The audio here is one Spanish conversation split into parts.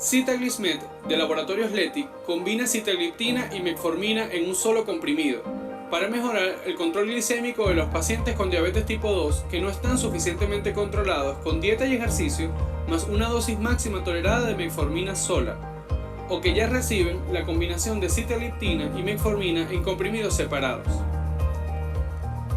Sitagliptin de Laboratorios Leti combina sitagliptina y metformina en un solo comprimido para mejorar el control glicémico de los pacientes con diabetes tipo 2 que no están suficientemente controlados con dieta y ejercicio más una dosis máxima tolerada de metformina sola, o que ya reciben la combinación de sitagliptina y metformina en comprimidos separados.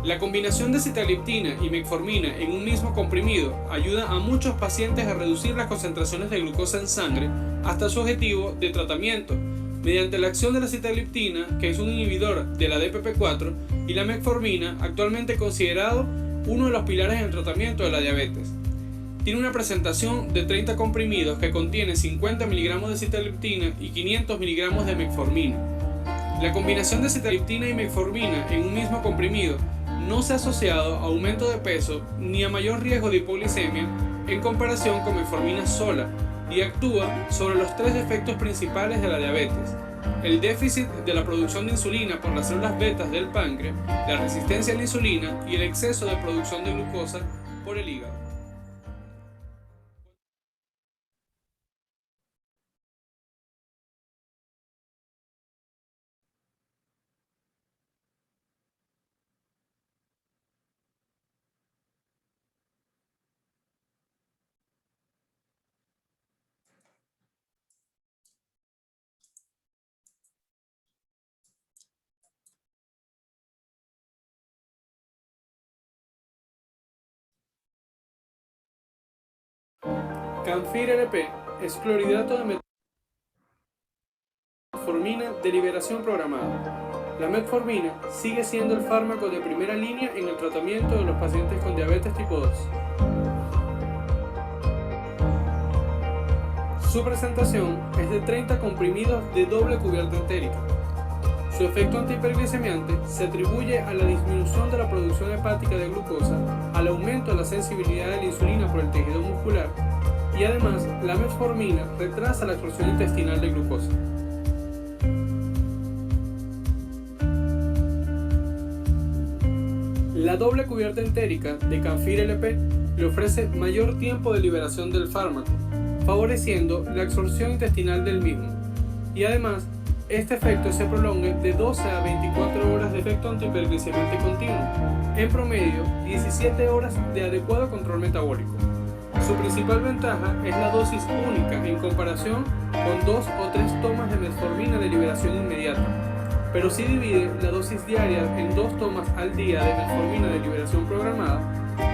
La combinación de sitagliptina y metformina en un mismo comprimido ayuda a muchos pacientes a reducir las concentraciones de glucosa en sangre hasta su objetivo de tratamiento, mediante la acción de la sitagliptina, que es un inhibidor de la DPP-4, y la metformina, actualmente considerado uno de los pilares en el tratamiento de la diabetes. Tiene una presentación de 30 comprimidos que contienen 50 mg de sitagliptina y 500 mg de metformina. La combinación de sitagliptina y metformina en un mismo comprimido no se ha asociado a aumento de peso ni a mayor riesgo de hipoglicemia en comparación con metformina sola, y actúa sobre los tres efectos principales de la diabetes: el déficit de la producción de insulina por las células betas del páncreas, la resistencia a la insulina y el exceso de producción de glucosa por el hígado. Canfir LP es clorhidrato de metformina de liberación programada. La metformina sigue siendo el fármaco de primera línea en el tratamiento de los pacientes con diabetes tipo 2. Su presentación es de 30 comprimidos de doble cubierta entérica. Su efecto antihiperglicemiante se atribuye a la disminución de la producción hepática de glucosa, al aumento de la sensibilidad de la insulina por el tejido muscular, y además la metformina retrasa la absorción intestinal de glucosa. La doble cubierta entérica de Canfir LP le ofrece mayor tiempo de liberación del fármaco, favoreciendo la absorción intestinal del mismo, y además este efecto se prolonga de 12 a 24 horas de efecto antihiperglicemiante continuo, en promedio 17 horas de adecuado control metabólico. Su principal ventaja es la dosis única en comparación con 2 o 3 tomas de metformina de liberación inmediata, pero si divide la dosis diaria en 2 tomas al día de metformina de liberación programada,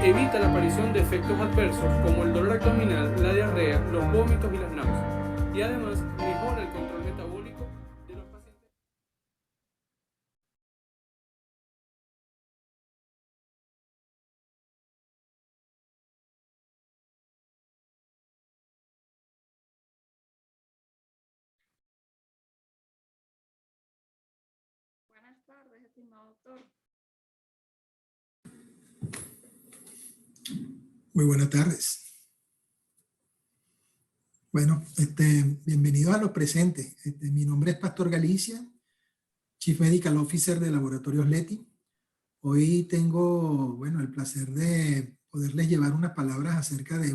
evita la aparición de efectos adversos como el dolor abdominal, la diarrea, los vómitos y las náuseas, y además mejora el control metabólico de los pacientes. Buenas tardes, estimado doctor. Muy buenas tardes. Bueno, bienvenidos a los presentes. Mi nombre es Pastor Galicia, Chief Medical Officer de Laboratorios Leti. Hoy tengo, bueno, el placer de poderles llevar unas palabras acerca de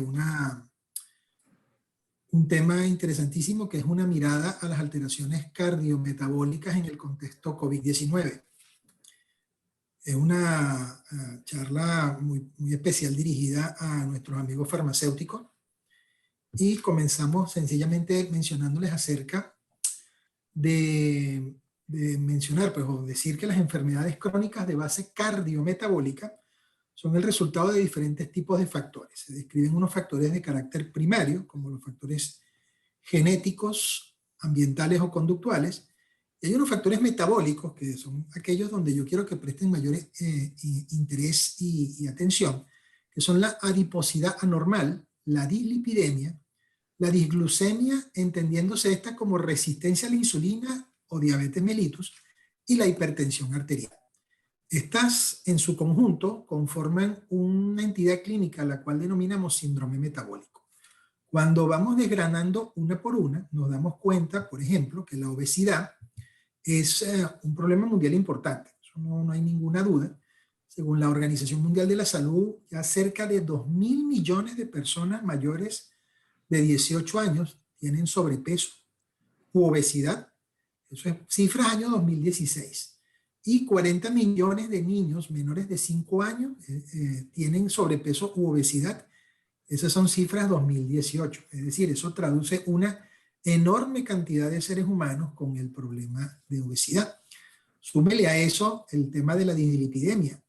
un tema interesantísimo, que es una mirada a las alteraciones cardiometabólicas en el contexto COVID-19. Es una charla muy especial dirigida a nuestros amigos farmacéuticos, y comenzamos sencillamente mencionándoles acerca de mencionar, pues, o decir que las enfermedades crónicas de base cardiometabólica son el resultado de diferentes tipos de factores. Se describen unos factores de carácter primario, como los factores genéticos, ambientales o conductuales, y hay unos factores metabólicos, que son aquellos donde yo quiero que presten mayor interés y atención, que son la adiposidad anormal, la dislipidemia, la disglucemia, entendiéndose esta como resistencia a la insulina o diabetes mellitus, y la hipertensión arterial. Estas en su conjunto conforman una entidad clínica a la cual denominamos síndrome metabólico. Cuando vamos desgranando una por una, nos damos cuenta, por ejemplo, que la obesidad es un problema mundial importante. Eso no hay ninguna duda. Según la Organización Mundial de la Salud, ya cerca de 2.000 millones de personas mayores de 18 años tienen sobrepeso u obesidad. Eso es cifras año 2016. Y 40 millones de niños menores de 5 años tienen sobrepeso u obesidad. Esas son cifras 2018. Es decir, eso traduce una enorme cantidad de seres humanos con el problema de obesidad. Súmele a eso el tema de la dislipidemia.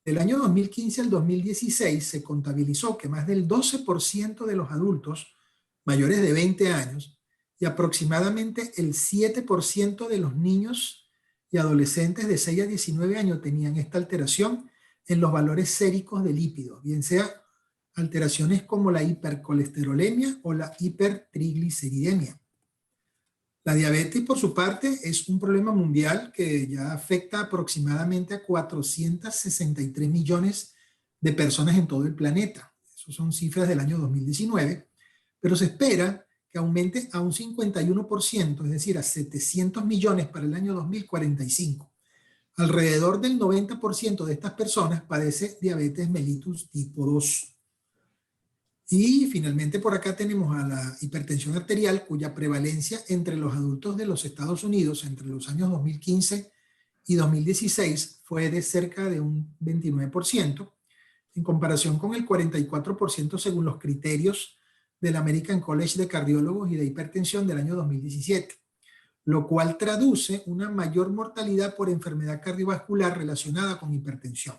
Del año 2015 al 2016 se contabilizó que más del 12% de los adultos mayores de 20 años y aproximadamente el 7% de los niños y adolescentes de 6 a 19 años tenían esta alteración en los valores séricos de lípidos, bien sea alteraciones como la hipercolesterolemia o la hipertrigliceridemia. La diabetes, por su parte, es un problema mundial que ya afecta aproximadamente a 463 millones de personas en todo el planeta. Esas son cifras del año 2019, pero se espera que aumente a un 51%, es decir, a 700 millones para el año 2045. Alrededor del 90% de estas personas padece diabetes mellitus tipo 2. Y finalmente por acá tenemos a la hipertensión arterial, cuya prevalencia entre los adultos de los Estados Unidos entre los años 2015 y 2016 fue de cerca de un 29%, en comparación con el 44% según los criterios del American College de Cardiólogos y de Hipertensión del año 2017, lo cual traduce una mayor mortalidad por enfermedad cardiovascular relacionada con hipertensión,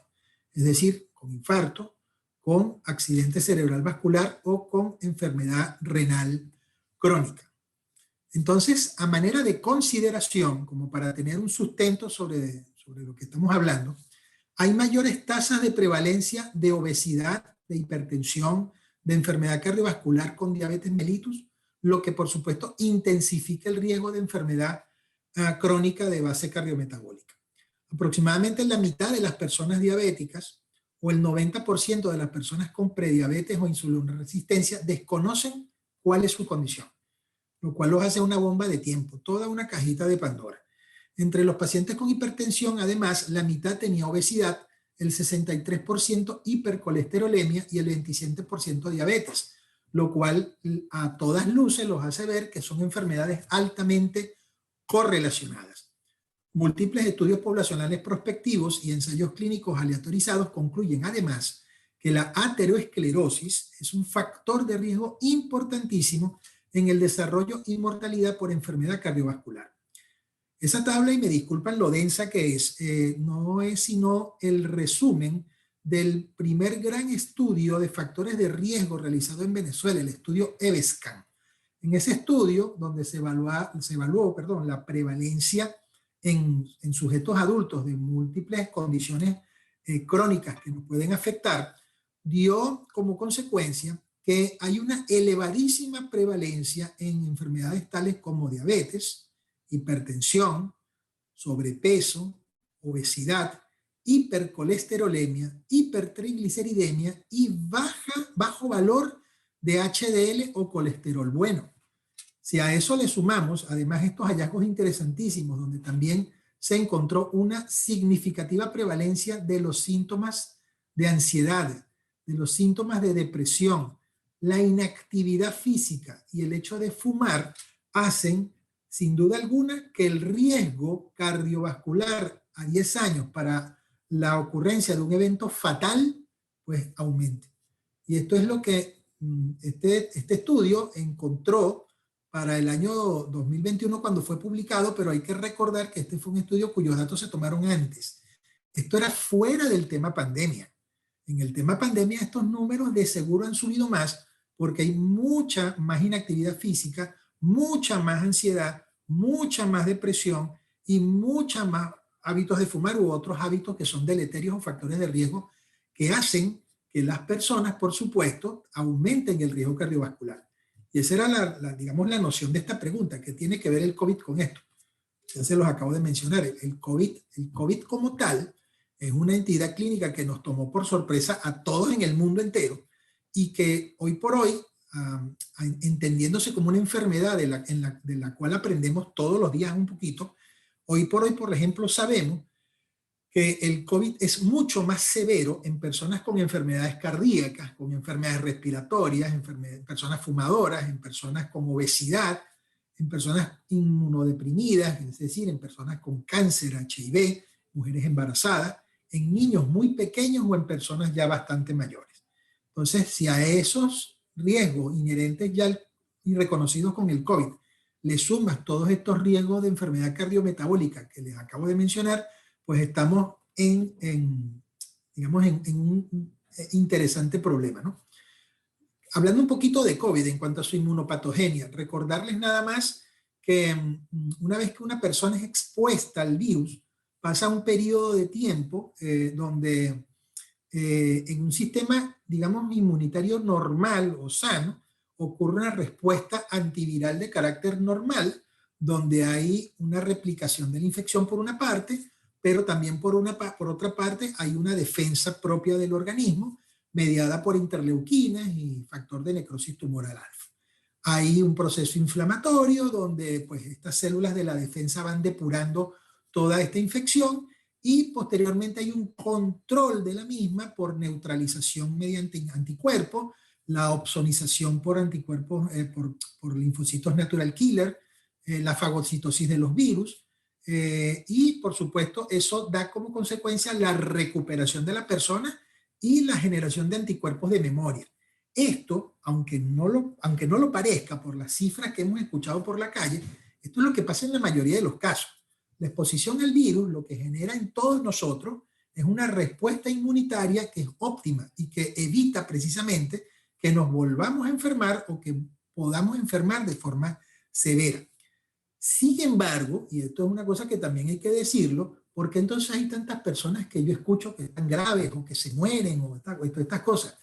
es decir, con infarto, con accidente cerebral vascular o con enfermedad renal crónica. Entonces, a manera de consideración, como para tener un sustento sobre lo que estamos hablando, hay mayores tasas de prevalencia de obesidad, de hipertensión, de enfermedad cardiovascular con diabetes mellitus, lo que por supuesto intensifica el riesgo de enfermedad crónica de base cardiometabólica. Aproximadamente la mitad de las personas diabéticas o el 90% de las personas con prediabetes o insulinoresistencia desconocen cuál es su condición, lo cual los hace una bomba de tiempo, toda una cajita de Pandora. Entre los pacientes con hipertensión, además, la mitad tenía obesidad, el 63% hipercolesterolemia y el 27% diabetes, lo cual a todas luces los hace ver que son enfermedades altamente correlacionadas. Múltiples estudios poblacionales prospectivos y ensayos clínicos aleatorizados concluyen además que la ateroesclerosis es un factor de riesgo importantísimo en el desarrollo y mortalidad por enfermedad cardiovascular. Esa tabla, y me disculpan lo densa que es, no es sino el resumen del primer gran estudio de factores de riesgo realizado en Venezuela, el estudio EVESCAN. En ese estudio, donde se evaluó la prevalencia en sujetos adultos de múltiples condiciones crónicas que nos pueden afectar, dio como consecuencia que hay una elevadísima prevalencia en enfermedades tales como diabetes, hipertensión, sobrepeso, obesidad, hipercolesterolemia, hipertrigliceridemia y bajo valor de HDL o colesterol bueno. Si a eso le sumamos, además, estos hallazgos interesantísimos, donde también se encontró una significativa prevalencia de los síntomas de ansiedad, de los síntomas de depresión, la inactividad física y el hecho de fumar, hacen, sin duda alguna, que el riesgo cardiovascular a 10 años para la ocurrencia de un evento fatal, pues aumente. Y esto es lo que este estudio encontró para el año 2021 cuando fue publicado, pero hay que recordar que este fue un estudio cuyos datos se tomaron antes. Esto era fuera del tema pandemia. En el tema pandemia estos números de seguro han subido más porque hay mucha más inactividad física, mucha más ansiedad, mucha más depresión y mucha más hábitos de fumar u otros hábitos que son deleterios o factores de riesgo que hacen que las personas, por supuesto, aumenten el riesgo cardiovascular. Y esa era digamos, la noción de esta pregunta, que tiene que ver el COVID con esto. Ya se los acabo de mencionar. El COVID como tal es una entidad clínica que nos tomó por sorpresa a todos en el mundo entero y que hoy por hoy, entendiéndose como una enfermedad de la cual aprendemos todos los días un poquito, hoy por hoy, por ejemplo, sabemos que el COVID es mucho más severo en personas con enfermedades cardíacas, con enfermedades respiratorias, en personas fumadoras, en personas con obesidad, en personas inmunodeprimidas, es decir, en personas con cáncer, HIV, mujeres embarazadas, en niños muy pequeños o en personas ya bastante mayores. Entonces, si a esos riesgos inherentes ya y reconocidos con el COVID le sumas todos estos riesgos de enfermedad cardiometabólica que les acabo de mencionar, pues estamos digamos, en un interesante problema, ¿no? Hablando un poquito de COVID en cuanto a su inmunopatogenia, recordarles nada más que una vez que una persona es expuesta al virus, pasa un periodo de tiempo donde en un sistema, digamos, inmunitario normal o sano, ocurre una respuesta antiviral de carácter normal, donde hay una replicación de la infección por una parte, pero también por otra parte hay una defensa propia del organismo, mediada por interleuquinas y factor de necrosis tumoral alfa. Hay un proceso inflamatorio donde pues, estas células de la defensa van depurando toda esta infección y posteriormente hay un control de la misma por neutralización mediante anticuerpos, la opsonización por anticuerpos, por linfocitos natural killer, la fagocitosis de los virus, y por supuesto eso da como consecuencia la recuperación de la persona y la generación de anticuerpos de memoria. Esto, aunque no lo parezca por las cifras que hemos escuchado por la calle, esto es lo que pasa en la mayoría de los casos. La exposición al virus lo que genera en todos nosotros es una respuesta inmunitaria que es óptima y que evita precisamente que nos volvamos a enfermar o que podamos enfermar de forma severa. Sin embargo, y esto es una cosa que también hay que decirlo, porque entonces hay tantas personas que yo escucho que están graves o que se mueren o estas cosas,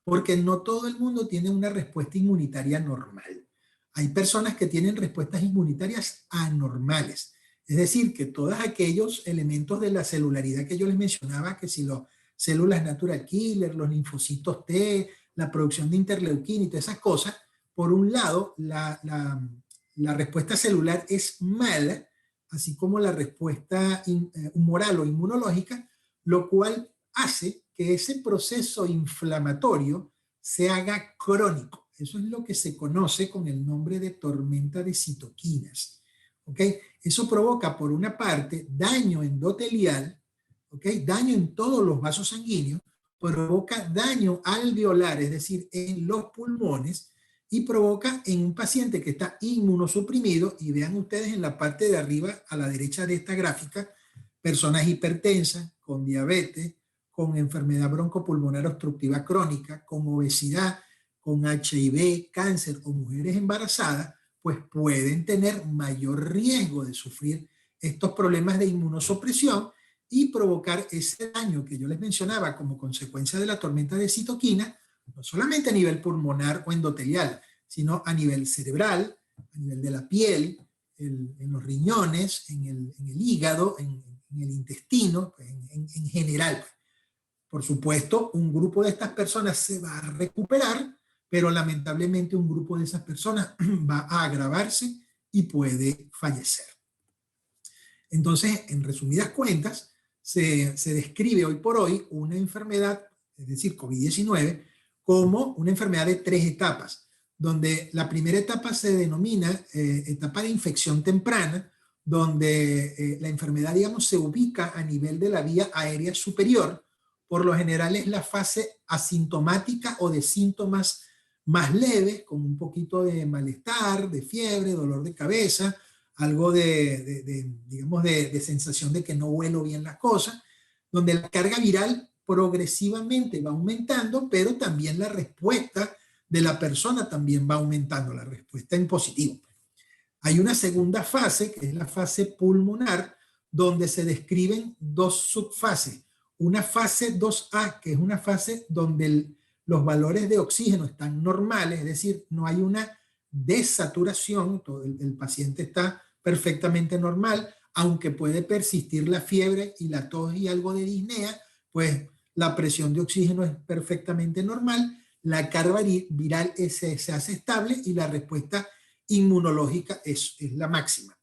porque no todo el mundo tiene una respuesta inmunitaria normal. Hay personas que tienen respuestas inmunitarias anormales, es decir, que todos aquellos elementos de la celularidad que yo les mencionaba, que si las células natural killer, los linfocitos T, la producción de interleuquina y todas esas cosas, por un lado, la respuesta celular es mala, así como la respuesta humoral o inmunológica, lo cual hace que ese proceso inflamatorio se haga crónico. Eso es lo que se conoce con el nombre de tormenta de citoquinas. ¿Okay? Eso provoca, por una parte, daño endotelial, ¿okay? Daño en todos los vasos sanguíneos, provoca daño alveolar, es decir, en los pulmones, y provoca en un paciente que está inmunosuprimido, y vean ustedes en la parte de arriba, a la derecha de esta gráfica, personas hipertensas, con diabetes, con enfermedad broncopulmonar obstructiva crónica, con obesidad, con HIV, cáncer o mujeres embarazadas, pues pueden tener mayor riesgo de sufrir estos problemas de inmunosupresión y provocar ese daño que yo les mencionaba como consecuencia de la tormenta de citoquinas, no solamente a nivel pulmonar o endotelial, sino a nivel cerebral, a nivel de la piel, en los riñones, en el hígado, en el intestino, en general. Por supuesto, un grupo de estas personas se va a recuperar, pero lamentablemente un grupo de esas personas va a agravarse y puede fallecer. Entonces, en resumidas cuentas, se describe hoy por hoy una enfermedad, es decir, COVID-19, como una enfermedad de 3 etapas, donde la primera etapa se denomina etapa de infección temprana, donde la enfermedad, digamos, se ubica a nivel de la vía aérea superior. Por lo general es la fase asintomática o de síntomas más leves, con un poquito de malestar, de fiebre, dolor de cabeza, algo digamos, de sensación de que no huelo bien las cosas, donde la carga viral progresivamente va aumentando, pero también la respuesta de la persona también va aumentando, la respuesta en positivo. Hay una segunda fase, que es la fase pulmonar, donde se describen 2 subfases. Una fase 2A, que es una fase donde los valores de oxígeno están normales, es decir, no hay una desaturación, el paciente está perfectamente normal, aunque puede persistir la fiebre y la tos y algo de disnea, pues la presión de oxígeno es perfectamente normal, la carga viral se hace estable y la respuesta inmunológica es la máxima.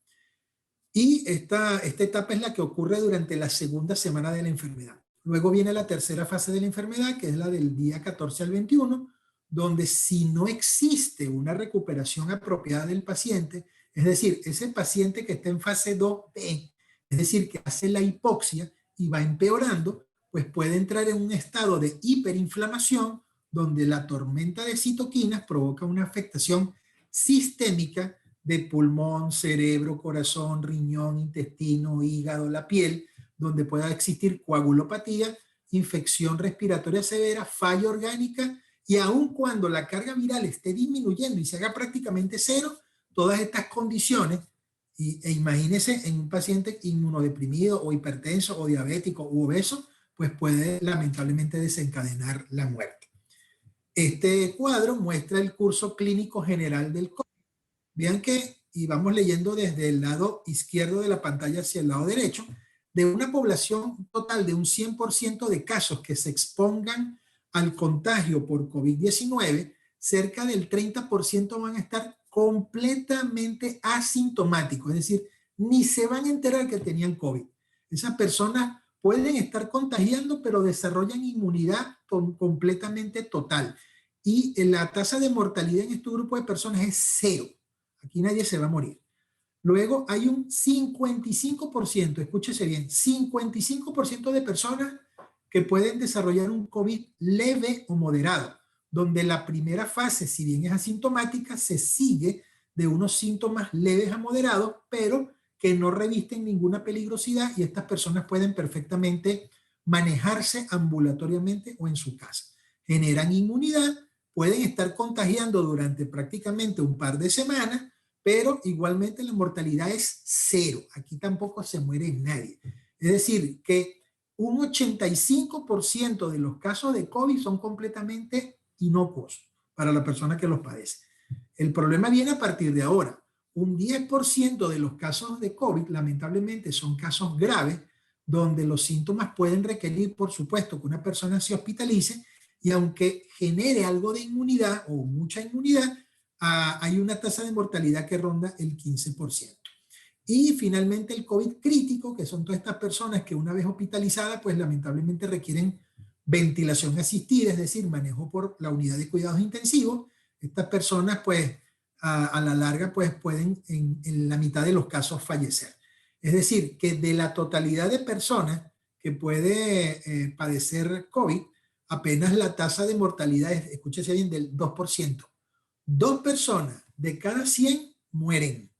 Y esta etapa es la que ocurre durante la segunda semana de la enfermedad. Luego viene la tercera fase de la enfermedad, que es la del día 14 al 21, donde si no existe una recuperación apropiada del paciente, es decir, ese paciente que está en fase 2B, es decir, que hace la hipoxia y va empeorando, pues puede entrar en un estado de hiperinflamación, donde la tormenta de citoquinas provoca una afectación sistémica de pulmón, cerebro, corazón, riñón, intestino, hígado, la piel, donde pueda existir coagulopatía, infección respiratoria severa, falla orgánica, y aun cuando la carga viral esté disminuyendo y se haga prácticamente cero, todas estas condiciones, e imagínense en un paciente inmunodeprimido o hipertenso o diabético u obeso, pues puede lamentablemente desencadenar la muerte. Este cuadro muestra el curso clínico general del COVID. Vean que, y vamos leyendo desde el lado izquierdo de la pantalla hacia el lado derecho, de una población total de un 100% de casos que se expongan al contagio por COVID-19, cerca del 30% van a estar completamente asintomáticos, es decir, ni se van a enterar que tenían COVID. Esas personas pueden estar contagiando, pero desarrollan inmunidad completamente total. Y la tasa de mortalidad en este grupo de personas es cero. Aquí nadie se va a morir. Luego hay un 55%, escúchese bien, 55% de personas que pueden desarrollar un COVID leve o moderado, donde la primera fase, si bien es asintomática, se sigue de unos síntomas leves a moderados, pero que no revisten ninguna peligrosidad, y estas personas pueden perfectamente manejarse ambulatoriamente o en su casa. Generan inmunidad, pueden estar contagiando durante prácticamente un par de semanas, pero igualmente la mortalidad es cero. Aquí tampoco se muere nadie. Es decir, que un 85% de los casos de COVID son completamente inocuos para la persona que los padece. El problema viene a partir de ahora. Un 10% de los casos de COVID, lamentablemente, son casos graves, donde los síntomas pueden requerir, por supuesto, que una persona se hospitalice, y aunque genere algo de inmunidad o mucha inmunidad, hay una tasa de mortalidad que ronda el 15%. Y finalmente el COVID crítico, que son todas estas personas que una vez hospitalizadas, pues lamentablemente requieren ventilación asistida, es decir, manejo por la unidad de cuidados intensivos. Estas personas, pues, a la larga, pues pueden en la mitad de los casos fallecer. Es decir, que de la totalidad de personas que puede padecer COVID, apenas la tasa de mortalidad es, escúchese bien, del 2%. 2 personas de cada 100 mueren.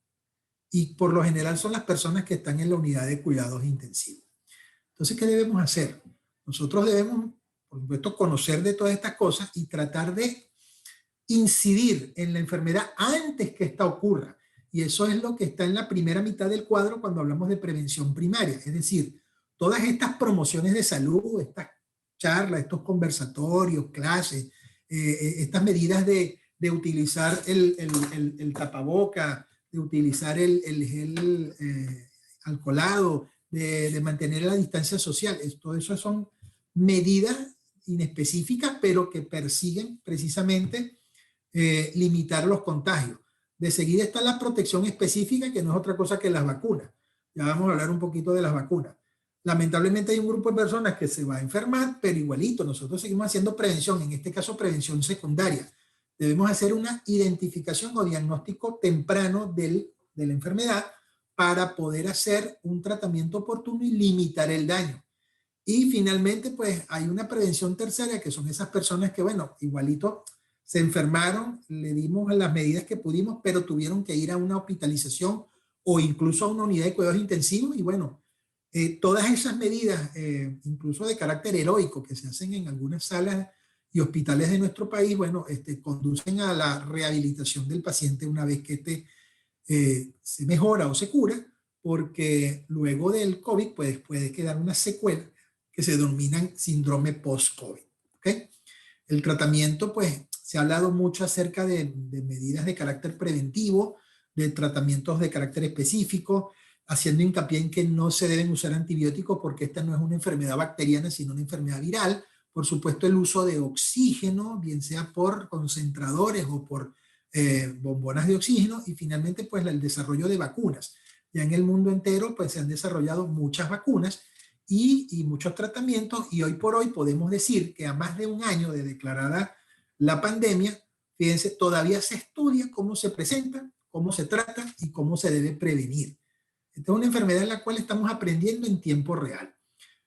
Y por lo general son las personas que están en la unidad de cuidados intensivos. Entonces, ¿qué debemos hacer? Nosotros debemos, por supuesto, conocer de todas estas cosas y tratar de incidir en la enfermedad antes que esta ocurra. Y eso es lo que está en la primera mitad del cuadro cuando hablamos de prevención primaria. Es decir, todas estas promociones de salud, estas charlas, estos conversatorios, clases, estas medidas de utilizar el tapaboca, de utilizar el gel alcoholado, de mantener la distancia social. Todo eso son medidas inespecíficas, pero que persiguen precisamente limitar los contagios. De seguida está la protección específica, que no es otra cosa que las vacunas. Ya vamos a hablar un poquito de las vacunas. Lamentablemente hay un grupo de personas que se va a enfermar, pero igualito, nosotros seguimos haciendo prevención, en este caso prevención secundaria. Debemos hacer una identificación o diagnóstico temprano de la enfermedad para poder hacer un tratamiento oportuno y limitar el daño. Y finalmente, pues hay una prevención terciaria, que son esas personas que, bueno, igualito se enfermaron, le dimos las medidas que pudimos, pero tuvieron que ir a una hospitalización o incluso a una unidad de cuidados intensivos. Y bueno, todas esas medidas, incluso de carácter heroico, que se hacen en algunas salas y hospitales de nuestro país, bueno, conducen a la rehabilitación del paciente una vez que se mejora o se cura, porque luego del COVID pues, puede quedar una secuela que se denominan síndrome post-COVID. ¿Okay? El tratamiento, pues, se ha hablado mucho acerca de medidas de carácter preventivo, de tratamientos de carácter específico, haciendo hincapié en que no se deben usar antibióticos porque esta no es una enfermedad bacteriana, sino una enfermedad viral. Por supuesto, el uso de oxígeno, bien sea por concentradores o por bombonas de oxígeno, y finalmente, pues, el desarrollo de vacunas. Ya en el mundo entero pues se han desarrollado muchas vacunas y muchos tratamientos, y hoy por hoy podemos decir que a más de un año de declarada la pandemia, fíjense, todavía se estudia cómo se presenta, cómo se trata y cómo se debe prevenir. Esta es una enfermedad en la cual estamos aprendiendo en tiempo real.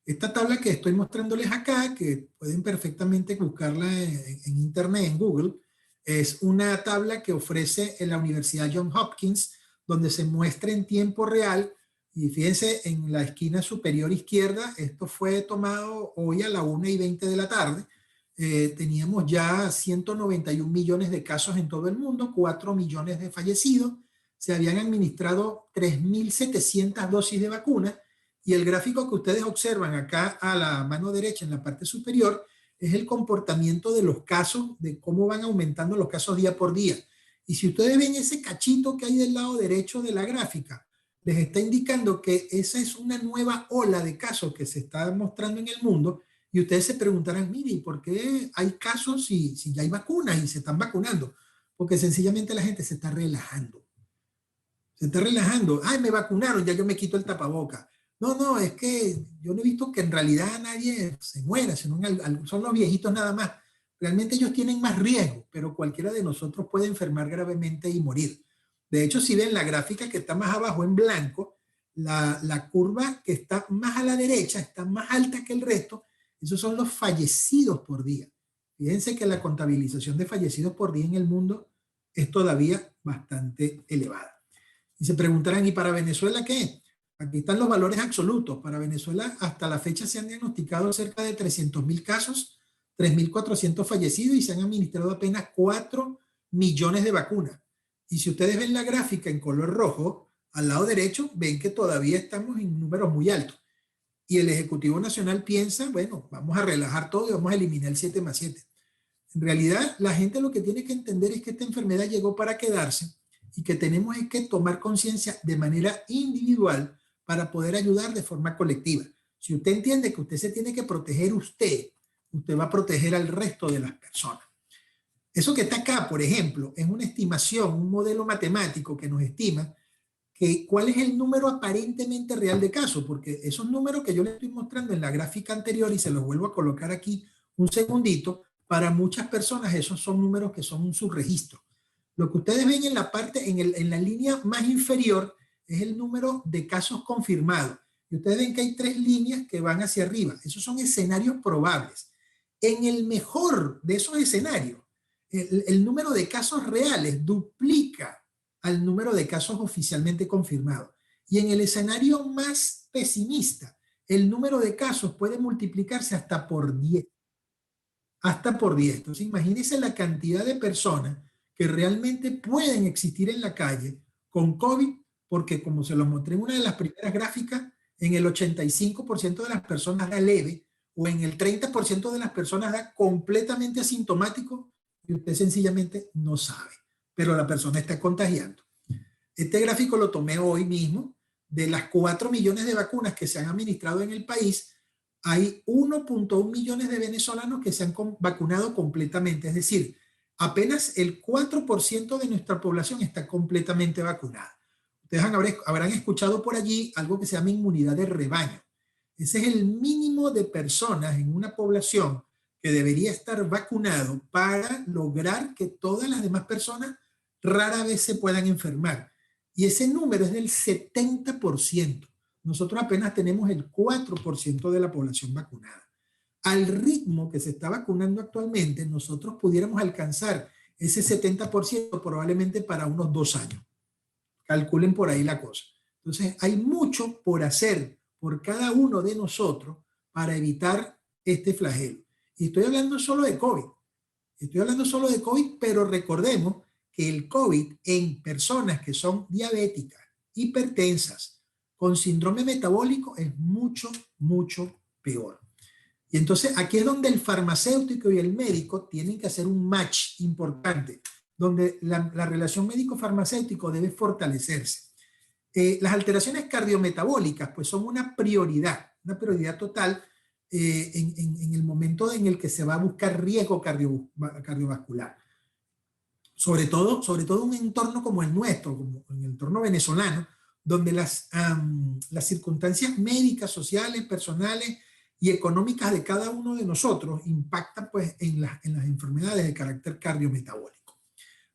Esta tabla que estoy mostrándoles acá, que pueden perfectamente buscarla en internet, en Google, es una tabla que ofrece en la Universidad Johns Hopkins, donde se muestra en tiempo real. Y fíjense, en la esquina superior izquierda, esto fue tomado hoy a la 1:20 de la tarde. Teníamos ya 191 millones de casos en todo el mundo, 4 millones de fallecidos. Se habían administrado 3.700 dosis de vacuna, y el gráfico que ustedes observan acá a la mano derecha en la parte superior es el comportamiento de los casos, de cómo van aumentando los casos día por día. Y si ustedes ven ese cachito que hay del lado derecho de la gráfica, les está indicando que esa es una nueva ola de casos que se está mostrando en el mundo, y ustedes se preguntarán, mire, ¿y por qué hay casos si ya hay vacunas y se están vacunando? Porque sencillamente la gente se está relajando. Se está relajando. Ay, me vacunaron, ya yo me quito el tapaboca. No, es que yo no he visto que en realidad nadie se muera, sino son los viejitos nada más. Realmente ellos tienen más riesgo, pero cualquiera de nosotros puede enfermar gravemente y morir. De hecho, si ven la gráfica que está más abajo en blanco, la curva que está más a la derecha está más alta que el resto. Esos son los fallecidos por día. Fíjense que la contabilización de fallecidos por día en el mundo es todavía bastante elevada. Y se preguntarán, ¿y para Venezuela qué? Aquí están los valores absolutos. Para Venezuela hasta la fecha se han diagnosticado cerca de 300.000 casos, 3.400 fallecidos, y se han administrado apenas 4 millones de vacunas. Y si ustedes ven la gráfica en color rojo, al lado derecho, ven que todavía estamos en números muy altos. Y el Ejecutivo Nacional piensa, bueno, vamos a relajar todo y vamos a eliminar el 7+7. En realidad, la gente lo que tiene que entender es que esta enfermedad llegó para quedarse, y que tenemos que tomar conciencia de manera individual para poder ayudar de forma colectiva. Si usted entiende que usted se tiene que proteger usted va a proteger al resto de las personas. Eso que está acá, por ejemplo, es una estimación, un modelo matemático que nos estima que cuál es el número aparentemente real de casos, porque esos números que yo les estoy mostrando en la gráfica anterior, y se los vuelvo a colocar aquí un segundito, para muchas personas esos son números que son un subregistro. Lo que ustedes ven en la parte, en la línea más inferior, es el número de casos confirmados. Y ustedes ven que hay 3 líneas que van hacia arriba. Esos son escenarios probables. En el mejor de esos escenarios, el número de casos reales duplica al número de casos oficialmente confirmados. Y en el escenario más pesimista, el número de casos puede multiplicarse hasta por 10. Hasta por 10. Entonces, imagínense la cantidad de personas que realmente pueden existir en la calle con COVID, porque como se los mostré en una de las primeras gráficas, en el 85% de las personas da leve, o en el 30% de las personas da completamente asintomático, y usted sencillamente no sabe, pero la persona está contagiando. Este gráfico lo tomé hoy mismo. De las 4 millones de vacunas que se han administrado en el país, hay 1.1 millones de venezolanos que se han vacunado completamente, es decir, apenas el 4% de nuestra población está completamente vacunada. Ustedes habrán escuchado por allí algo que se llama inmunidad de rebaño. Ese es el mínimo de personas en una población que debería estar vacunado para lograr que todas las demás personas rara vez se puedan enfermar. Y ese número es del 70%. Nosotros apenas tenemos el 4% de la población vacunada. Al ritmo que se está vacunando actualmente, nosotros pudiéramos alcanzar ese 70% probablemente para unos 2 años. Calculen por ahí la cosa. Entonces, hay mucho por hacer por cada uno de nosotros para evitar este flagelo. Y estoy hablando solo de COVID. Estoy hablando solo de COVID, pero recordemos que el COVID en personas que son diabéticas, hipertensas, con síndrome metabólico es mucho, mucho peor. Y entonces aquí es donde el farmacéutico y el médico tienen que hacer un match importante, donde la relación médico-farmacéutico debe fortalecerse. Las alteraciones cardiometabólicas pues son una prioridad total en el momento en el que se va a buscar riesgo cardiovascular. Sobre todo un entorno como el nuestro, como en el entorno venezolano, donde las circunstancias médicas, sociales, personales y económicas de cada uno de nosotros impactan pues, en las enfermedades de carácter cardiometabólico.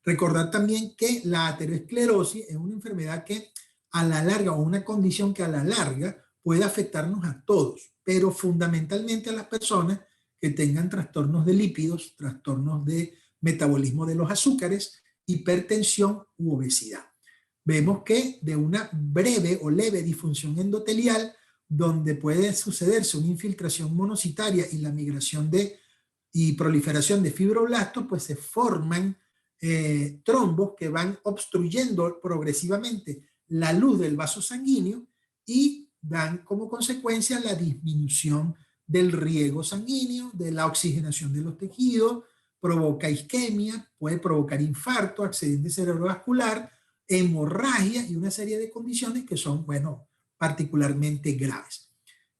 Recordar también que la aterosclerosis es una enfermedad que a la larga, o una condición que a la larga puede afectarnos a todos, pero fundamentalmente a las personas que tengan trastornos de lípidos, trastornos de metabolismo de los azúcares, hipertensión u obesidad. Vemos que de una breve o leve disfunción endotelial, donde puede sucederse una infiltración monocitaria y la migración y proliferación de fibroblastos, pues se forman trombos que van obstruyendo progresivamente la luz del vaso sanguíneo y dan como consecuencia la disminución del riego sanguíneo, de la oxigenación de los tejidos, provoca isquemia, puede provocar infarto, accidente cerebrovascular, hemorragia y una serie de condiciones que son, bueno, particularmente graves.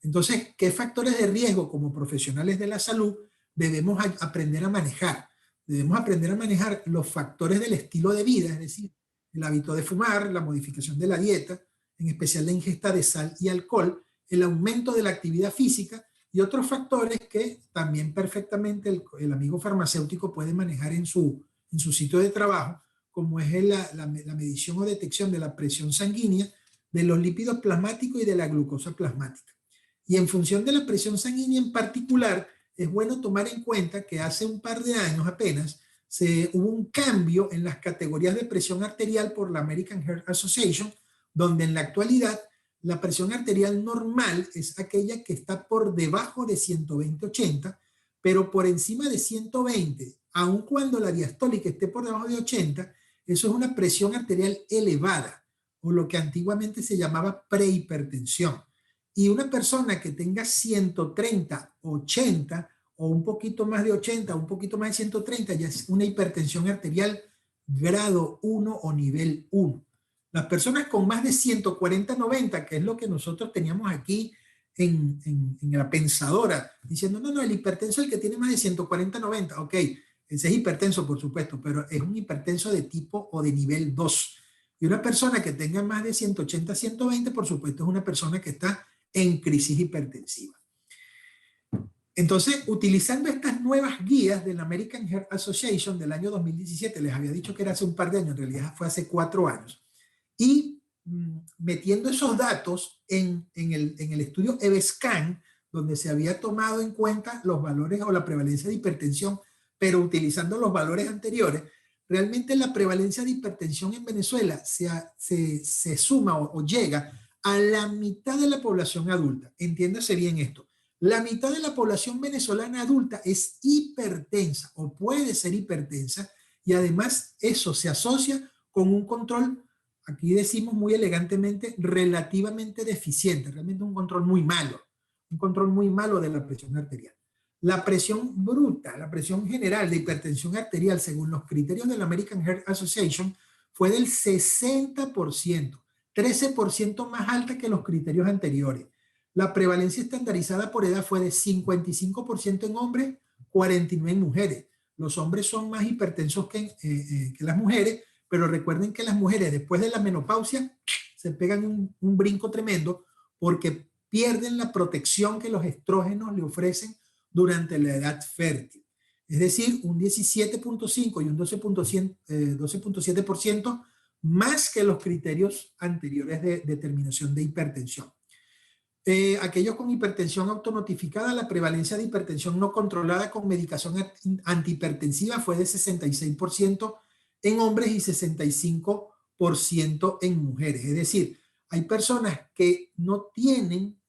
Entonces, ¿qué factores de riesgo como profesionales de la salud debemos aprender a manejar? Debemos aprender a manejar los factores del estilo de vida, es decir, el hábito de fumar, la modificación de la dieta, en especial la ingesta de sal y alcohol, el aumento de la actividad física y otros factores que también perfectamente el amigo farmacéutico puede manejar en su sitio de trabajo, como es la medición o detección de la presión sanguínea, de los lípidos plasmáticos y de la glucosa plasmática. Y en función de la presión sanguínea en particular, es bueno tomar en cuenta que hace un par de años apenas hubo un cambio en las categorías de presión arterial por la American Heart Association, donde en la actualidad la presión arterial normal es aquella que está por debajo de 120/80, pero por encima de 120, aun cuando la diastólica esté por debajo de 80, eso es una presión arterial elevada, o lo que antiguamente se llamaba prehipertensión. Y una persona que tenga 130, 80 o un poquito más de 80, un poquito más de 130, ya es una hipertensión arterial grado 1 o nivel 1. Las personas con más de 140/90, que es lo que nosotros teníamos aquí en la pensadora, diciendo, no, el hipertenso es el que tiene más de 140/90. Ok, ese es hipertenso, por supuesto, pero es un hipertenso de tipo o de nivel 2. Y una persona que tenga más de 180/120, por supuesto, es una persona que está en crisis hipertensiva. Entonces, utilizando estas nuevas guías de la American Heart Association del año 2017, les había dicho que era hace un par de años, en realidad fue hace 4 años, y metiendo esos datos en el estudio EVESCAN, donde se había tomado en cuenta los valores o la prevalencia de hipertensión, pero utilizando los valores anteriores, realmente la prevalencia de hipertensión en Venezuela se suma o llega a la mitad de la población adulta. Entiéndase bien esto. La mitad de la población venezolana adulta es hipertensa o puede ser hipertensa, y además eso se asocia con un control, aquí decimos muy elegantemente, relativamente deficiente, realmente un control muy malo de la presión arterial. La presión bruta, la presión general de hipertensión arterial, según los criterios de la American Heart Association, fue del 60%, 13% más alta que los criterios anteriores. La prevalencia estandarizada por edad fue de 55% en hombres, 49% en mujeres. Los hombres son más hipertensos que las mujeres, pero recuerden que las mujeres después de la menopausia se pegan un brinco tremendo porque pierden la protección que los estrógenos le ofrecen durante la edad fértil. Es decir, un 17.5 y un 12.7% más que los criterios anteriores de determinación de hipertensión. Aquellos con hipertensión autonotificada, la prevalencia de hipertensión no controlada con medicación antihipertensiva fue de 66% en hombres y 65% en mujeres. Es decir, hay personas que no tienen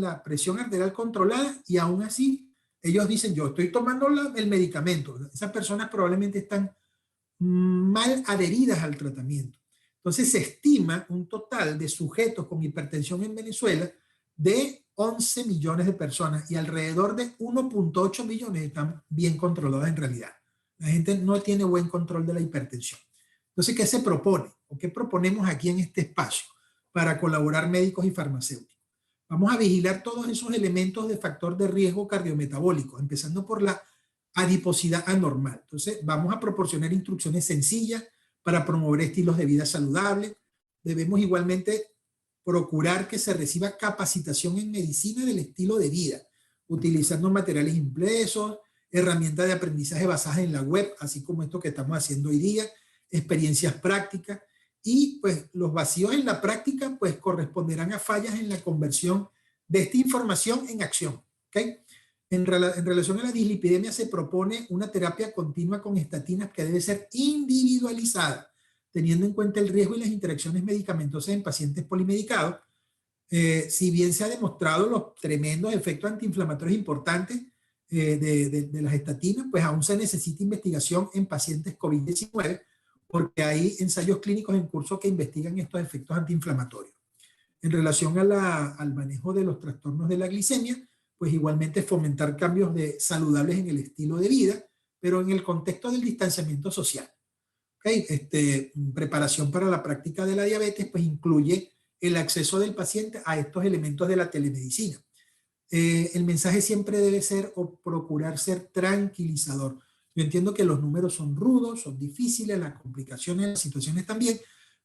la presión arterial controlada y aún así ellos dicen, yo estoy tomando el medicamento. Esas personas probablemente están mal adheridas al tratamiento. Entonces se estima un total de sujetos con hipertensión en Venezuela de 11 millones de personas y alrededor de 1.8 millones están bien controladas en realidad. La gente no tiene buen control de la hipertensión. Entonces, ¿qué se propone? ¿O qué proponemos aquí en este espacio para colaborar médicos y farmacéuticos? Vamos a vigilar todos esos elementos de factor de riesgo cardiometabólico, empezando por la adiposidad anormal. Entonces, vamos a proporcionar instrucciones sencillas para promover estilos de vida saludables. debemos igualmente procurar que se reciba capacitación en medicina del estilo de vida, utilizando materiales impresos, herramientas de aprendizaje basadas en la web, así como esto que estamos haciendo hoy día, experiencias prácticas, y pues los vacíos en la práctica pues corresponderán a fallas en la conversión de esta información en acción. ¿Okay? En relación a la dislipidemia se propone una terapia continua con estatinas que debe ser individualizada, teniendo en cuenta el riesgo y las interacciones medicamentosas en pacientes polimedicados. Si bien se ha demostrado los tremendos efectos antiinflamatorios importantes de las estatinas, pues aún se necesita investigación en pacientes COVID-19 porque hay ensayos clínicos en curso que investigan estos efectos antiinflamatorios. En relación al manejo de los trastornos de la glicemia, pues igualmente fomentar cambios saludables en el estilo de vida, pero en el contexto del distanciamiento social. ¿Okay? Preparación para la práctica de la diabetes, pues incluye el acceso del paciente a estos elementos de la telemedicina. El mensaje siempre debe ser o procurar ser tranquilizador. Yo entiendo que los números son rudos, son difíciles, las complicaciones, las situaciones también,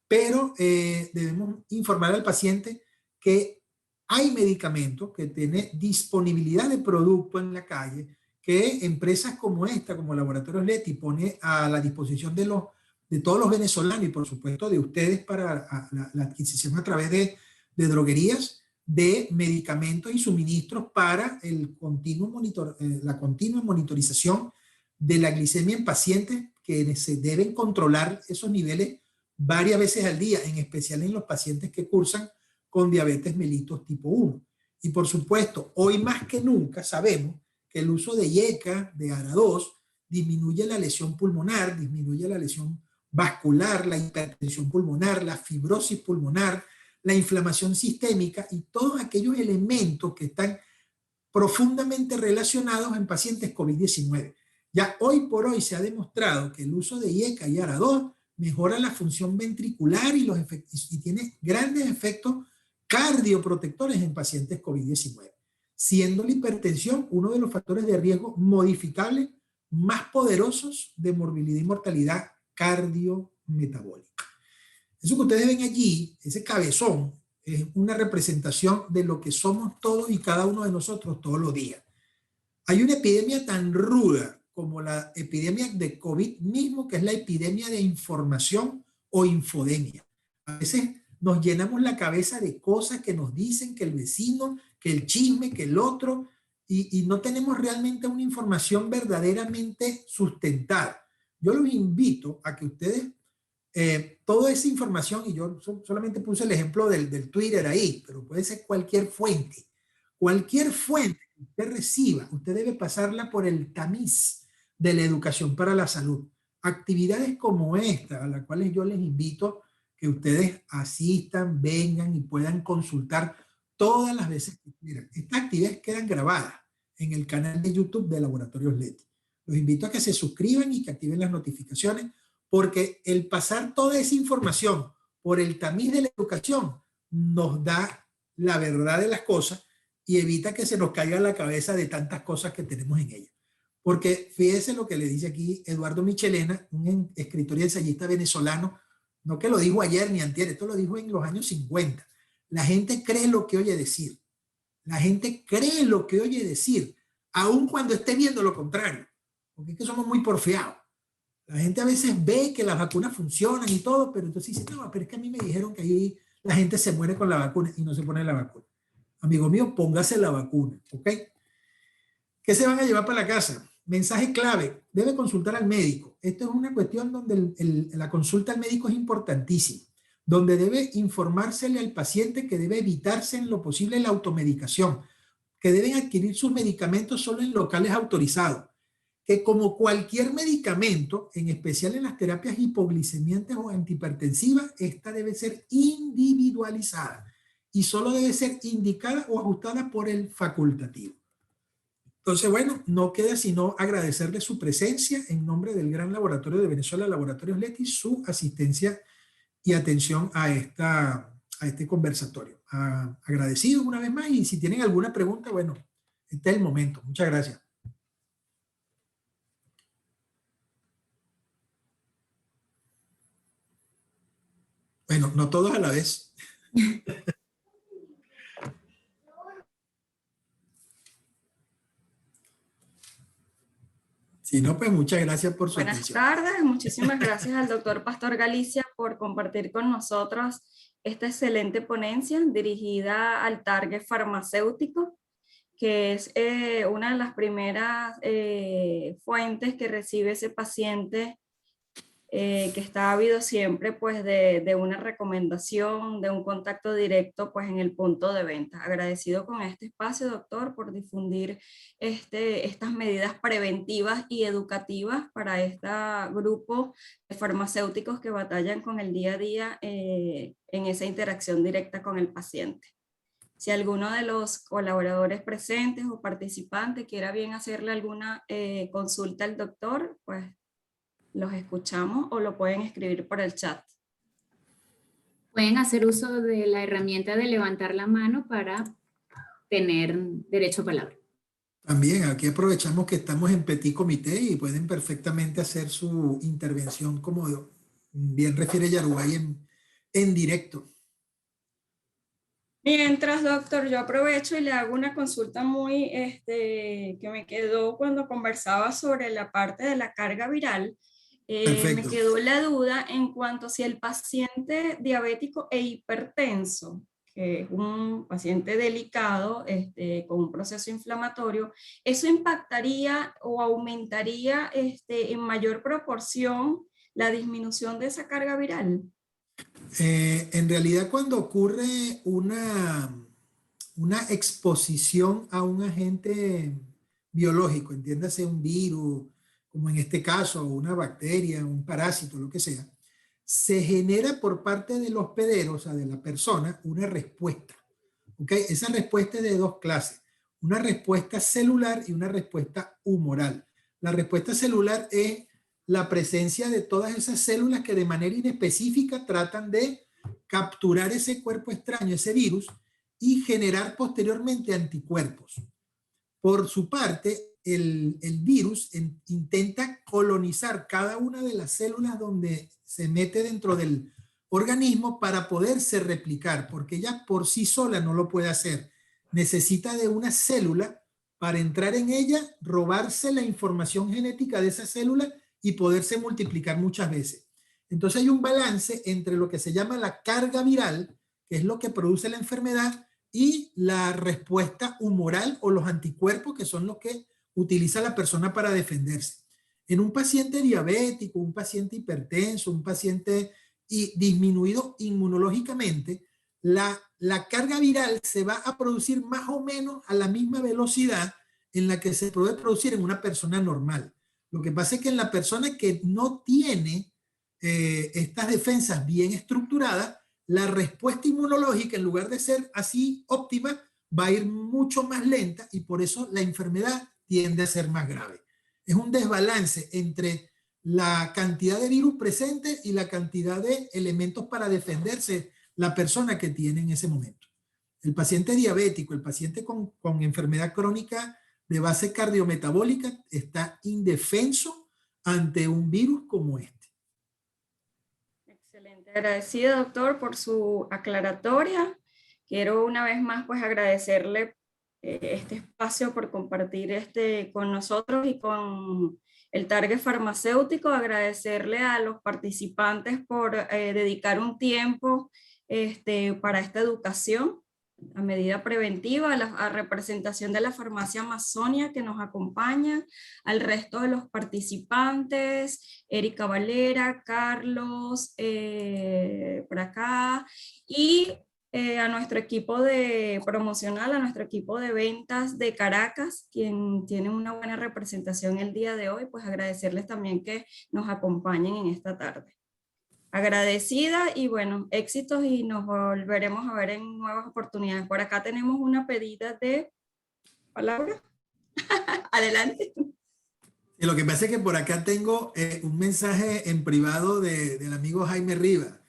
pero debemos informar al paciente que hay medicamentos, que tiene disponibilidad de producto en la calle, que empresas como esta, como Laboratorios Leti, pone a la disposición de todos los venezolanos y por supuesto de ustedes para la adquisición a través de droguerías de medicamentos y suministros para la continua monitorización de la glicemia en pacientes que se deben controlar esos niveles varias veces al día, en especial en los pacientes que cursan con diabetes mellitus tipo 1. Y por supuesto, hoy más que nunca sabemos que el uso de IECA, de ARA2, disminuye la lesión pulmonar, disminuye la lesión vascular, la hipertensión pulmonar, la fibrosis pulmonar, la inflamación sistémica y todos aquellos elementos que están profundamente relacionados en pacientes COVID-19. Ya hoy por hoy se ha demostrado que el uso de IECA y ARA2 mejora la función ventricular y tiene grandes efectos cardioprotectores en pacientes COVID-19, siendo la hipertensión uno de los factores de riesgo modificables más poderosos de morbilidad y mortalidad cardiometabólica. Eso que ustedes ven allí, ese cabezón, es una representación de lo que somos todos y cada uno de nosotros todos los días. Hay una epidemia tan ruda como la epidemia de COVID mismo, que es la epidemia de información o infodemia. A veces nos llenamos la cabeza de cosas que nos dicen que el vecino, que el chisme, que el otro, y no tenemos realmente una información verdaderamente sustentada. Yo los invito a que ustedes, toda esa información, y yo solamente puse el ejemplo del Twitter ahí, pero puede ser cualquier fuente que usted reciba, usted debe pasarla por el tamiz de la educación para la salud. Actividades como esta, a las cuales yo les invito que ustedes asistan, vengan y puedan consultar todas las veces que quieran. Estas actividades quedan grabadas en el canal de YouTube de Laboratorios Leti. Los invito a que se suscriban y que activen las notificaciones, porque el pasar toda esa información por el tamiz de la educación nos da la verdad de las cosas y evita que se nos caiga la cabeza de tantas cosas que tenemos en ella. Porque fíjese lo que le dice aquí Eduardo Michelena, un escritor y ensayista venezolano, no que lo dijo ayer ni antier, esto lo dijo en los años 50. La gente cree lo que oye decir. La gente cree lo que oye decir, aun cuando esté viendo lo contrario. Porque es que somos muy porfiados. La gente a veces ve que las vacunas funcionan y todo, pero entonces dice, no, pero es que a mí me dijeron que ahí la gente se muere con la vacuna y no se pone la vacuna. Amigo mío, póngase la vacuna, ¿ok? ¿Qué se van a llevar para la casa? Mensaje clave, debe consultar al médico. Esto es una cuestión donde la consulta al médico es importantísima, donde debe informársele al paciente que debe evitarse en lo posible la automedicación, que deben adquirir sus medicamentos solo en locales autorizados, que como cualquier medicamento, en especial en las terapias hipoglicemiantes o antihipertensivas, esta debe ser individualizada y solo debe ser indicada o ajustada por el facultativo. Entonces, bueno, no queda sino agradecerle su presencia en nombre del Gran Laboratorio de Venezuela, Laboratorios Leti, su asistencia y atención a este conversatorio. Agradecidos una vez más, y si tienen alguna pregunta, bueno, este es el momento. Muchas gracias. Bueno, no todos a la vez. Si no, pues muchas gracias por su Buenas atención. tardes, muchísimas gracias al doctor Pastor Galicia por compartir con nosotros esta excelente ponencia dirigida al target farmacéutico, que es una de las primeras fuentes que recibe ese paciente que está ávido siempre pues de una recomendación, de un contacto directo pues en el punto de venta. Agradecido con este espacio, doctor, por difundir estas medidas preventivas y educativas para este grupo de farmacéuticos que batallan con el día a día en esa interacción directa con el paciente. Si alguno de los colaboradores presentes o participantes quiera bien hacerle alguna consulta al doctor, pues los escuchamos o lo pueden escribir por el chat. Pueden hacer uso de la herramienta de levantar la mano para tener derecho a palabra. También aquí aprovechamos que estamos en petit comité y pueden perfectamente hacer su intervención, como bien refiere Yarubay, en directo. Mientras, doctor, yo aprovecho y le hago una consulta muy que me quedó cuando conversaba sobre la parte de la carga viral. Me quedó la duda en cuanto a si el paciente diabético e hipertenso, que es un paciente delicado con un proceso inflamatorio, ¿eso impactaría o aumentaría en mayor proporción la disminución de esa carga viral? En realidad, cuando ocurre una exposición a un agente biológico, entiéndase un virus, como en este caso, una bacteria, un parásito, lo que sea, se genera por parte del hospedero, o sea, de la persona, una respuesta. ¿Okay? Esa respuesta es de dos clases, una respuesta celular y una respuesta humoral. La respuesta celular es la presencia de todas esas células que de manera inespecífica tratan de capturar ese cuerpo extraño, ese virus, y generar posteriormente anticuerpos. Por su parte, el virus intenta colonizar cada una de las células donde se mete dentro del organismo para poderse replicar, porque ella por sí sola no lo puede hacer. Necesita de una célula para entrar en ella, robarse la información genética de esa célula y poderse multiplicar muchas veces. Entonces hay un balance entre lo que se llama la carga viral, que es lo que produce la enfermedad, y la respuesta humoral o los anticuerpos, que son los que utiliza la persona para defenderse. En un paciente diabético, un paciente hipertenso, un paciente disminuido inmunológicamente, la carga viral se va a producir más o menos a la misma velocidad en la que se puede producir en una persona normal. Lo que pasa es que en la persona que no tiene estas defensas bien estructuradas, la respuesta inmunológica, en lugar de ser así óptima, va a ir mucho más lenta y por eso la enfermedad tiende a ser más grave. Es un desbalance entre la cantidad de virus presente y la cantidad de elementos para defenderse la persona que tiene en ese momento. El paciente diabético, el paciente con enfermedad crónica de base cardiometabólica está indefenso ante un virus como este. Excelente, agradecida doctor por su aclaratoria. Quiero una vez más pues agradecerle este espacio por compartir con nosotros y con el target farmacéutico, agradecerle a los participantes por dedicar un tiempo para esta educación a medida preventiva, a representación de la farmacia Amazonia que nos acompaña, al resto de los participantes, Erika Valera, Carlos, por acá, y a nuestro equipo de promocional, a nuestro equipo de ventas de Caracas, quien tiene una buena representación el día de hoy, pues agradecerles también que nos acompañen en esta tarde. Agradecida y bueno, éxitos y nos volveremos a ver en nuevas oportunidades. Por acá tenemos una pedida de palabra. Adelante. Y lo que pasa es que por acá tengo un mensaje en privado del amigo Jaime Riva.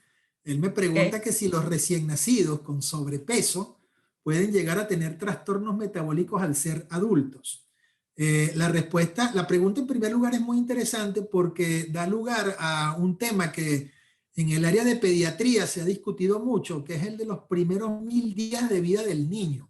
Él me pregunta que si los recién nacidos con sobrepeso pueden llegar a tener trastornos metabólicos al ser adultos. La pregunta en primer lugar es muy interesante porque da lugar a un tema que En el área de pediatría se ha discutido mucho, que es el de los primeros 1000 días de vida del niño.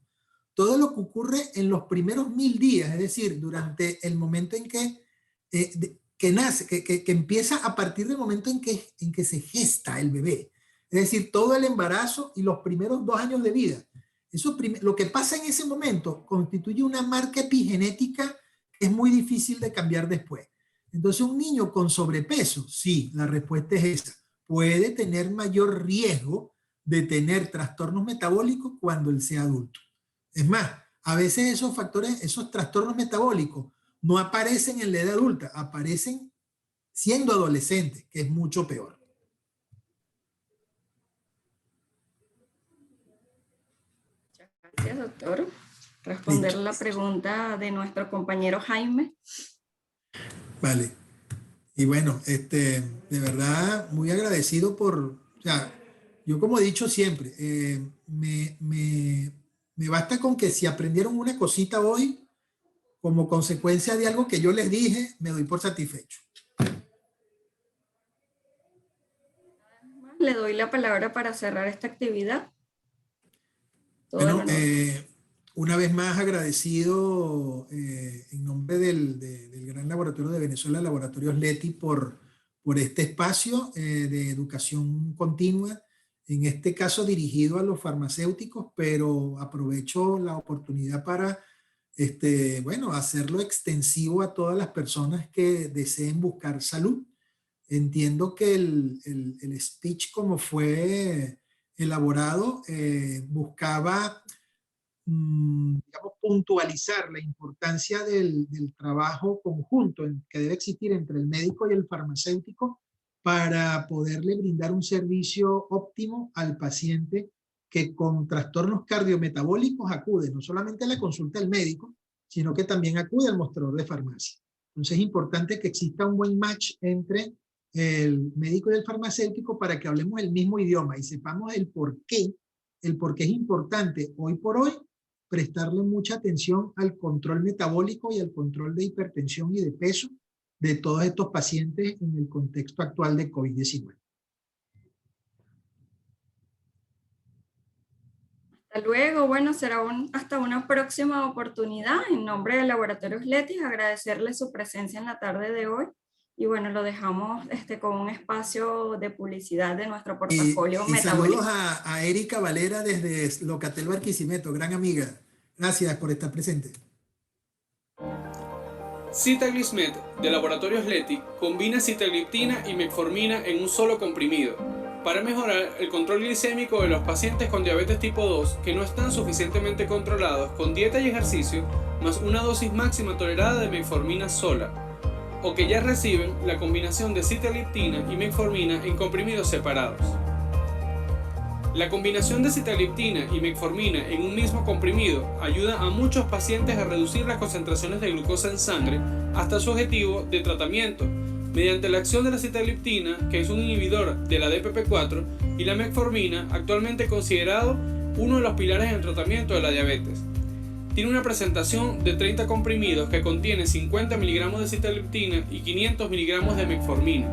Todo lo que ocurre en los primeros 1000 días, es decir, durante el momento en que nace, que empieza a partir del momento en que se gesta el bebé. Es decir, todo el embarazo y los primeros 2 años de vida. Lo que pasa en ese momento constituye una marca epigenética que es muy difícil de cambiar después. Entonces, un niño con sobrepeso, sí, la respuesta es esa. Puede tener mayor riesgo de tener trastornos metabólicos cuando él sea adulto. Es más, a veces esos factores, esos trastornos metabólicos no aparecen en la edad adulta, aparecen siendo adolescentes, que es mucho peor. Muchas gracias, doctor. Responder la pregunta de nuestro compañero Jaime. Vale. Y bueno, de verdad, muy agradecido o sea, yo como he dicho siempre, me basta con que si aprendieron una cosita hoy, como consecuencia de algo que yo les dije, me doy por satisfecho. Le doy la palabra para cerrar esta actividad. Bueno, una vez más agradecido en nombre del Gran Laboratorio de Venezuela, Laboratorios Leti, por este espacio de educación continua, en este caso dirigido a los farmacéuticos, pero aprovecho la oportunidad para bueno, hacerlo extensivo a todas las personas que deseen buscar salud. Entiendo que el speech, como fue elaborado, buscaba digamos, puntualizar la importancia del trabajo conjunto que debe existir entre el médico y el farmacéutico para poderle brindar un servicio óptimo al paciente que con trastornos cardiometabólicos acude no solamente a la consulta del médico, sino que también acude al mostrador de farmacia. Entonces es importante que exista un buen match entre el médico y el farmacéutico para que hablemos el mismo idioma y sepamos el por qué es importante hoy por hoy prestarle mucha atención al control metabólico y al control de hipertensión y de peso de todos estos pacientes en el contexto actual de COVID-19. Hasta luego. Bueno, será hasta una próxima oportunidad. En nombre del Laboratorios Leti, agradecerle su presencia en la tarde de hoy. Y bueno, lo dejamos con un espacio de publicidad de nuestro portafolio y metabólico. Saludos a Erika Valera desde Locatel Barquisimeto, gran amiga. Gracias por estar presente. Sitagliptin de Laboratorios Leti combina sitagliptina y metformina en un solo comprimido para mejorar el control glicémico de los pacientes con diabetes tipo 2 que no están suficientemente controlados con dieta y ejercicio más una dosis máxima tolerada de metformina sola, o que ya reciben la combinación de sitagliptina y metformina en comprimidos separados. La combinación de sitagliptina y metformina en un mismo comprimido ayuda a muchos pacientes a reducir las concentraciones de glucosa en sangre hasta su objetivo de tratamiento, mediante la acción de la sitagliptina, que es un inhibidor de la DPP4, y la metformina, actualmente considerado uno de los pilares en el tratamiento de la diabetes. Tiene una presentación de 30 comprimidos que contiene 50 miligramos de sitagliptina y 500 miligramos de metformina.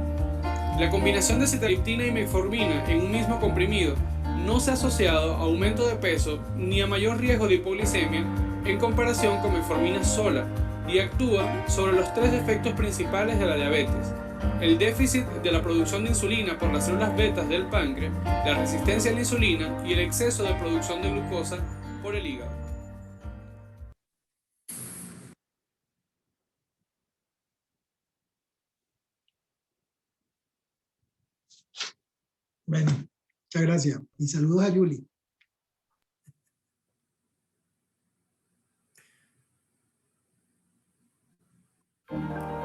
La combinación de sitagliptina y metformina en un mismo comprimido no se ha asociado a aumento de peso ni a mayor riesgo de hipoglicemia en comparación con metformina sola, y actúa sobre los 3 efectos principales de la diabetes: el déficit de la producción de insulina por las células betas del páncreas, la resistencia a la insulina y el exceso de producción de glucosa por el hígado. Bueno, muchas gracias. Y saludos a Julie.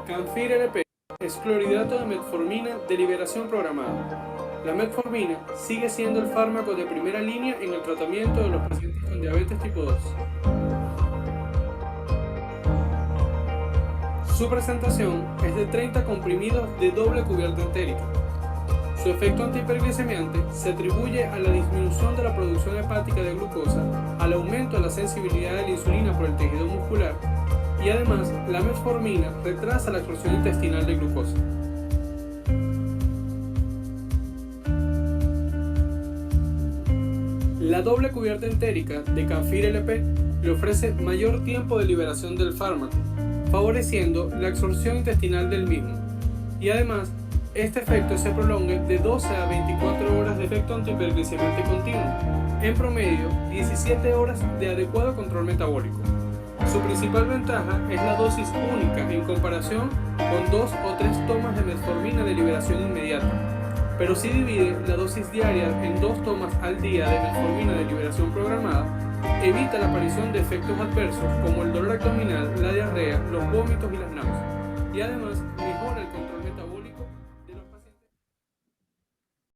Canfir LP es clorhidrato de metformina de liberación programada. La metformina sigue siendo el fármaco de primera línea en el tratamiento de los pacientes con diabetes tipo 2. Su presentación es de 30 comprimidos de doble cubierta entérica. Su efecto antihiperglicemiante se atribuye a la disminución de la producción hepática de glucosa, al aumento de la sensibilidad de la insulina por el tejido muscular, y además la metformina retrasa la absorción intestinal de glucosa. La doble cubierta entérica de Camphor LP le ofrece mayor tiempo de liberación del fármaco, favoreciendo la absorción intestinal del mismo, y además este efecto se prolonga de 12 a 24 horas de efecto antihiperglicemiante continuo, en promedio 17 horas de adecuado control metabólico. Su principal ventaja es la dosis única en comparación con 2 o 3 tomas de metformina de liberación inmediata, pero si divide la dosis diaria en 2 tomas al día de metformina de liberación programada, evita la aparición de efectos adversos como el dolor abdominal, la diarrea, los vómitos y las náuseas, y además mejora el control metabólico.